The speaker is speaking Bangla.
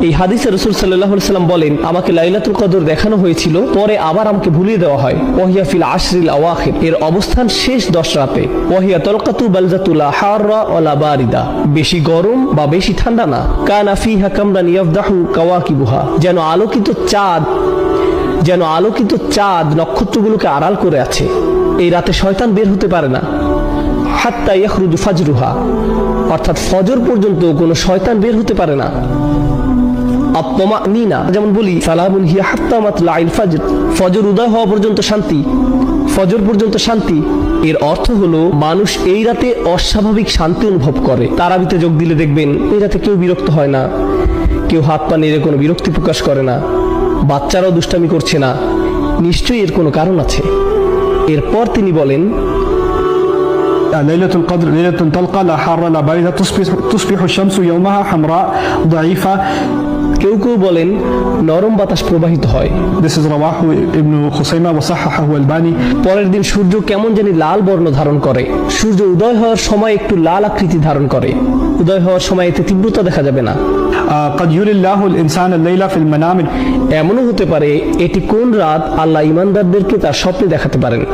এই হাদিসে রাসূল সাল্লাল্লাহু আলাইহি সাল্লাম বলেন, আমাকে লাইলাতুল কদর দেখানো হয়েছিল, পরে আবার আমাকে ভুলিয়ে দেওয়া হয়। ওয়াহিয়া ফিল আশরিল আওয়াখির, এর অবস্থান শেষ 10 রাতে। ওয়াহিয়া তালকাতু বালজাতু লা হাররা ওয়ালা বারিদা, বেশি গরম বা বেশি ঠান্ডা না। কানা ফিহা কামরান ইয়াফদাহু কাওয়াকিবুহা, যেন আলোকিত চাঁদ নক্ষত্রগুলোকে আড়াল করে আছে। এই রাতে শয়তান বের হতে পারে না। হাত্তা ইয়াখরুজু ফাজরুহা, অর্থাৎ ফজর পর্যন্ত কোনো শয়তান বের হতে পারে না। আত-তামানিনা, যেমন বলি সালামুন হিয়া হাত্তা মাতলাইল ফাজর, ফজর উদয় হওয়া পর্যন্ত শান্তি, ফজর পর্যন্ত শান্তি। এর অর্থ হলো মানুষ এই রাতে অস্বাভাবিক শান্তি অনুভব করে। তারাবিতে যোগ দিলে দেখবেন এই রাতে কেউ বিরক্ত হয় না, কেউ হাত পা নেড়ে কোনো বিরক্তি প্রকাশ করে না, বাচ্চারাও দুষ্টামি করছে না। নিশ্চয়ই এর কোনো কারণ আছে। এরপর তিনি বলেন, ليلة القدر ليلة تلقى لا حار لا باردة تصبح الشمس يومها حمراء ضعيفة. কেউ কেউ বলেন নরম বাতাস প্রবাহিত হয়। This is رواه ابن خزيمة وصححه الألباني. পরের দিন সূর্য কেমন জানি লাল বর্ণ ধারণ করে। সূর্য উদয় হওয়ার সময় একটু লাল আকৃতি ধারণ করে। উদয় হওয়ার সময় এতে তীব্রতা দেখা যাবে না। قد يري الله الإنسان الليلة في المنام. এমনও হতে পারে এটি কোন রাত আল্লাহ ঈমানদারদেরকে তার স্বপ্নে দেখাতে পারেন।